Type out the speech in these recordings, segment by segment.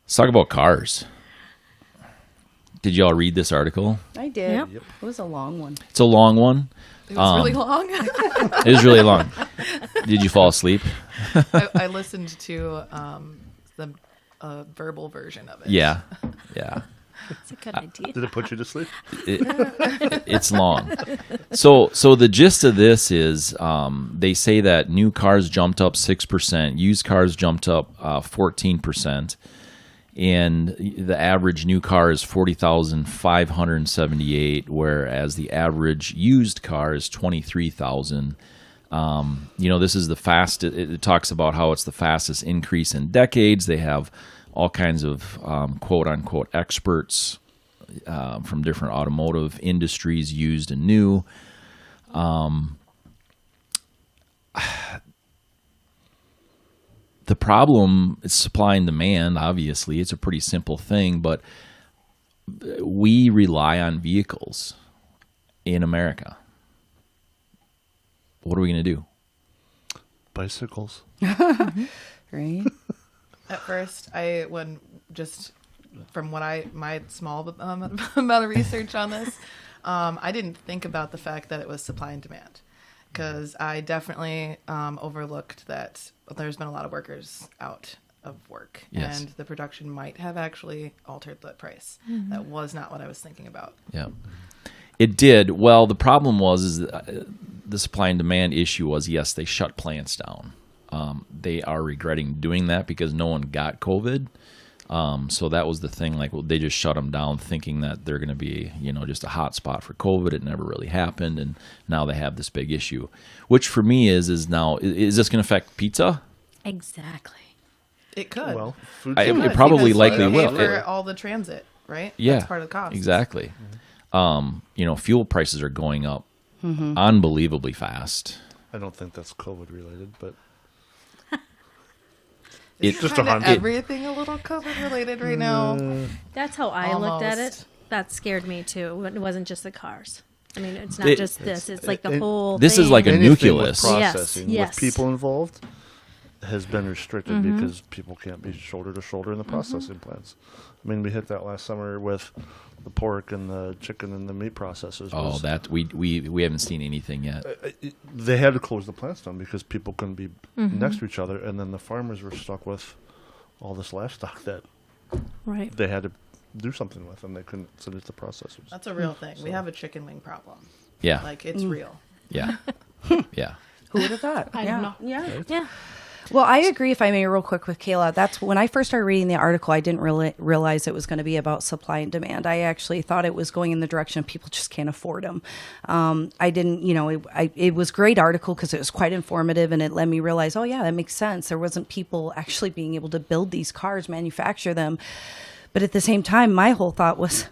Let's talk about cars. Did y'all read this article? I did. Yep. It was a long one. It's a long one. It was really long. It was really long. Did you fall asleep? I listened to the verbal version of it. Yeah. It's a good idea. Did it put you to sleep? It's long. So the gist of this is they say that new cars jumped up 6%, used cars jumped up 14%, and the average new car is 40,578, whereas the average used car is 23,000. This is the fastest. It talks about how it's the fastest increase in decades. They have all kinds of quote unquote experts from different automotive industries, used and new. The problem is supply and demand. Obviously, it's a pretty simple thing, but we rely on vehicles in America. What are we going to do? Bicycles. Right? At first, from what my small amount of research on this, I didn't think about the fact that it was supply and demand, because I definitely overlooked that there's been a lot of workers out of work, Yes. and the production might have actually altered the price. Mm-hmm. That was not what I was thinking about. Yeah, it did. Well, the problem was the supply and demand issue was, yes, they shut plants down. They are regretting doing that because no one got COVID. So that was the thing. Like, they just shut them down, thinking that they're going to be, just a hot spot for COVID. It never really happened, and now they have this big issue. Which for me is this going to affect pizza? Exactly. It could. Well, food. It probably because likely you pay will. for all the transit, right? Yeah, That's part of the cost. exactly. Fuel prices are going up unbelievably fast. I don't think that's COVID related, but It's just Kinda 100. everything a little COVID related right now. That's how I looked at Almost. it. That scared me too. It wasn't just the cars. I mean, it's not It- just this. It's like the whole This thing. is like a Anything nucleus. with Yes, processing yes. with people involved has been restricted because people can't be shoulder to shoulder in the processing plants. I mean, we hit that last summer with the pork and the chicken and the meat processors. Oh, that we haven't seen anything yet. They had to close the plants down because people couldn't be next to each other, and then the farmers were stuck with all this livestock that Right. they had to do something with, and they couldn't send it to processors. That's a real thing. We have a chicken wing problem. Yeah, Like, it's real. yeah, yeah. Who would have thought? I don't know. Yeah. Yeah. Well, I agree, if I may, real quick with Kayla. That's when I first started reading the article, I didn't really realize it was going to be about supply and demand. I actually thought it was going in the direction of people just can't afford them. I didn't, it was a great article because it was quite informative, and it let me realize, oh, yeah, that makes sense. There wasn't people actually being able to build these cars, manufacture them. But at the same time, my whole thought was,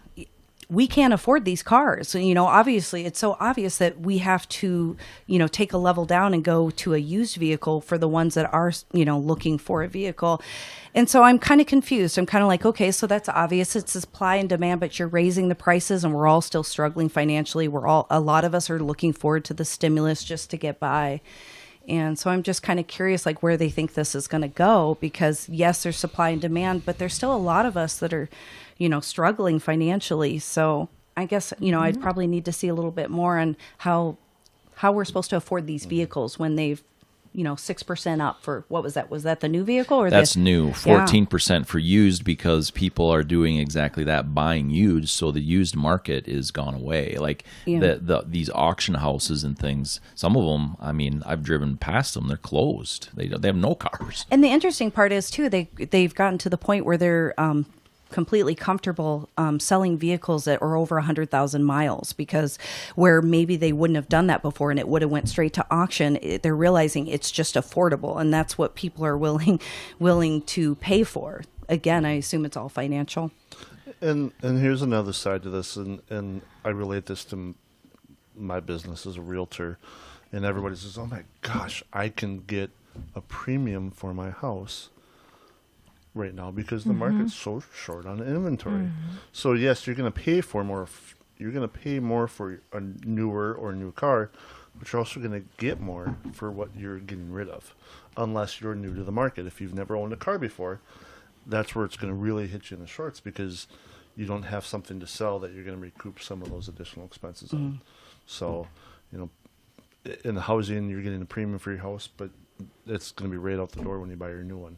we can't afford these cars. Obviously, it's so obvious that we have to, take a level down and go to a used vehicle for the ones that are, looking for a vehicle. And so I'm kind of confused. I'm kind of like, okay, so that's obvious. It's supply and demand, but you're raising the prices and we're all still struggling financially. A lot of us are looking forward to the stimulus just to get by. And so I'm just kind of curious, like, where they think this is going to go, because yes, there's supply and demand, but there's still a lot of us that are, struggling financially. So I guess, I'd probably need to see a little bit more on how we're supposed to afford these vehicles when they've, 6% up for, what was that? Was that the new vehicle or That's the new. 14% for used, because people are doing exactly that, buying used. So the used market is gone away. Like these auction houses and things. Some of them, I mean, I've driven past them. They're closed. They have no cars. And the interesting part is too, they've gotten to the point where they're completely comfortable selling vehicles that are over 100,000 miles, because where maybe they wouldn't have done that before and it would have went straight to auction, they're realizing it's just affordable, and that's what people are willing to pay for. Again, I assume it's all financial. And here's another side to this, and I relate this to my business as a realtor, and everybody says, oh my gosh, I can get a premium for my house right now because the market's so short on inventory. So yes, you're going to pay for more. You're going to pay more for a newer or new car, but you're also going to get more for what you're getting rid of, unless you're new to the market. If you've never owned a car before, that's where it's going to really hit you in the shorts because you don't have something to sell that you're going to recoup some of those additional expenses on. So, in the housing, you're getting a premium for your house, but it's going to be right out the door when you buy your new one.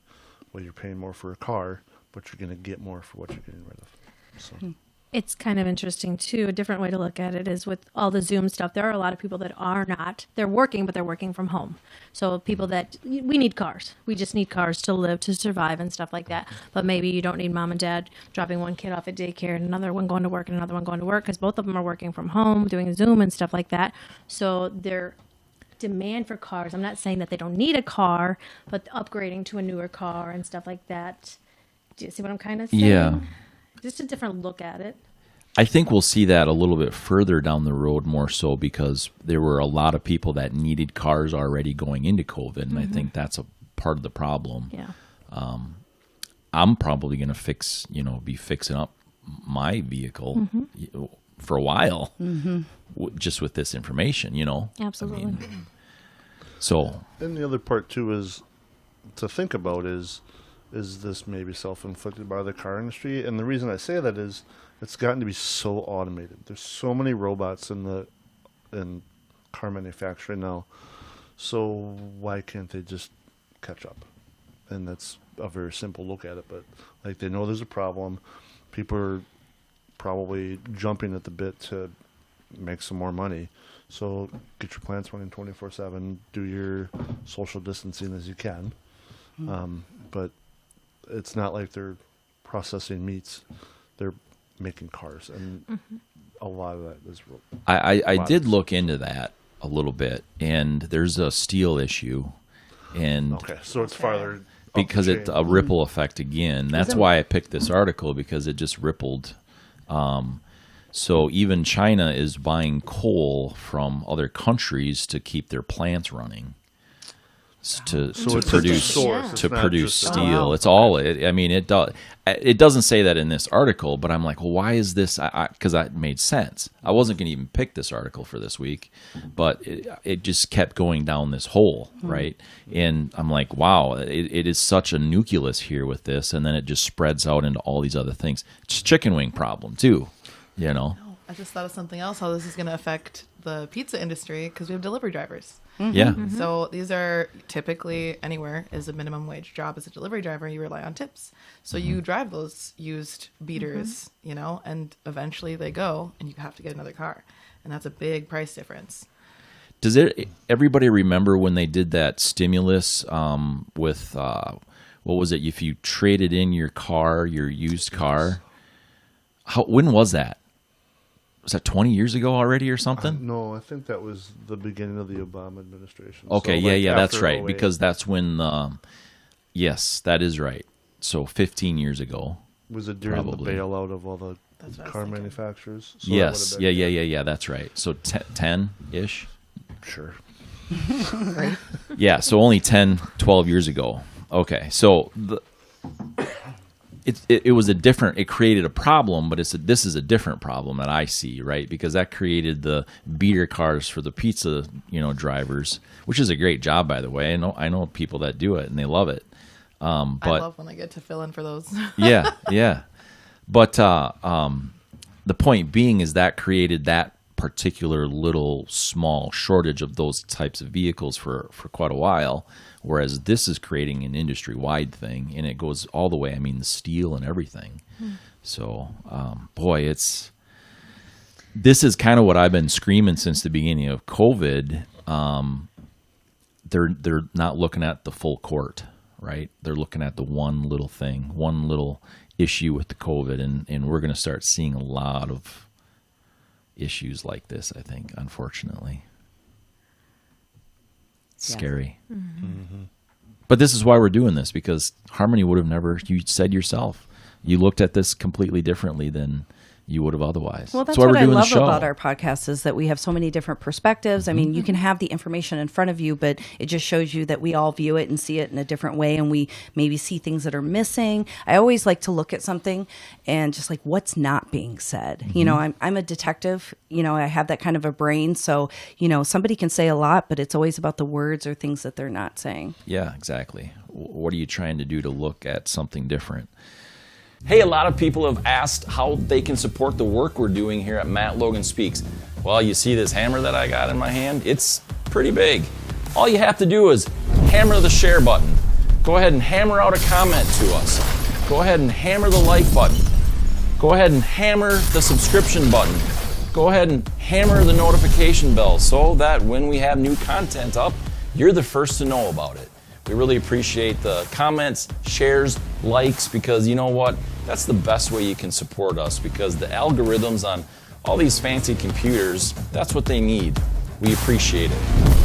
Well, you're paying more for a car, but you're going to get more for what you're getting rid of. So. It's kind of interesting too. A different way to look at it is with all the Zoom stuff. There are a lot of people that are not. They're working, but they're working from home. So people that we need cars. We just need cars to live, to survive, and stuff like that. But maybe you don't need mom and dad dropping one kid off at daycare and another one going to work and another one going to work because both of them are working from home, doing Zoom and stuff like that. So their demand for cars. I'm not saying that they don't need a car, but upgrading to a newer car and stuff like that. Do you see what I'm kind of saying? Yeah. Just a different look at it. I think we'll see that a little bit further down the road more so because there were a lot of people that needed cars already going into COVID, and I think that's a part of the problem. Yeah. I'm probably going to be fixing up my vehicle for a while just with this information, Absolutely. So. And the other part, too, is to think about is this maybe self-inflicted by the car industry? And the reason I say that is it's gotten to be so automated. There's so many robots in car manufacturing now. So why can't they just catch up? And that's a very simple look at it. But like they know there's a problem. People are probably jumping at the bit to make some more money. So get your plants running 24/7. Do your social distancing as you can. But it's not like they're processing meats. They're making cars. And a lot of that is real. I did look into that a little bit, and there's a steel issue. And Okay, so it's farther up because the it's chain. a ripple effect again. That's why I picked this article, because it just rippled. So even China is buying coal from other countries to keep their plants running. To So it's produce just a source. It's to not produce just a- steel. wow. It's all. It does. It doesn't say that in this article, but I'm like, well, why is this? Because that made sense. I wasn't going to even pick this article for this week, but it just kept going down this hole, right? And I'm like, wow, it is such a nucleus here with this, and then it just spreads out into all these other things. It's a chicken wing problem too, I just thought of something else, how this is going to affect the pizza industry because we have delivery drivers. Yeah. So these are typically anywhere is a minimum wage job as a delivery driver. You rely on tips. So you drive those used beaters, and eventually they go and you have to get another car. And that's a big price difference. Does everybody remember when they did that stimulus with what was it? If you traded in your car, your used car, when was that? Was that 20 years ago already or something? No, I think that was the beginning of the Obama administration. Okay, So, like, that's after right. 08. Because that's when, yes, that is right. So 15 years ago. Was it during probably. the bailout of all the That's what I was car thinking. manufacturers? So Yes, that would've been- yeah, that's right. So 10-ish? Sure. Yeah, so only 10, 12 years ago. Okay, so it was it created a problem, but this is a different problem that I see, right? Because that created the beater cars for the pizza, drivers, which is a great job, by the way. I know people that do it and they love it. But I love when I get to fill in for those. yeah. But the point being is that created that particular little small shortage of those types of vehicles for quite a while, whereas this is creating an industry-wide thing, and it goes all the way, the steel and everything. So, boy, this is kind of what I've been screaming since the beginning of COVID. They're not looking at the full court, right? They're looking at the one little thing, one little issue with the COVID, and we're going to start seeing a lot of issues like this, I think, unfortunately. It's scary. But this is why we're doing this, because Harmony would have never, you said yourself, you looked at this completely differently than, you would have otherwise. Well, that's why what we're I doing love the show. about our podcast is that we have so many different perspectives. I mean, you can have the information in front of you, but it just shows you that we all view it and see it in a different way, and we maybe see things that are missing. I always like to look at something and just like what's not being said. You know, I'm a detective. You know, I have that kind of a brain, so you know, somebody can say a lot, but it's always about the words or things that they're not saying. Yeah, exactly. What are you trying to do to look at something different? Hey, a lot of people have asked how they can support the work we're doing here at Matt Logan Speaks. Well, you see this hammer that I got in my hand? It's pretty big. All you have to do is hammer the share button. Go ahead and hammer out a comment to us. Go ahead and hammer the like button. Go ahead and hammer the subscription button. Go ahead and hammer the notification bell so that when we have new content up, you're the first to know about it. We really appreciate the comments, shares, likes, because you know what? That's the best way you can support us, because the algorithms on all these fancy computers, that's what they need. We appreciate it.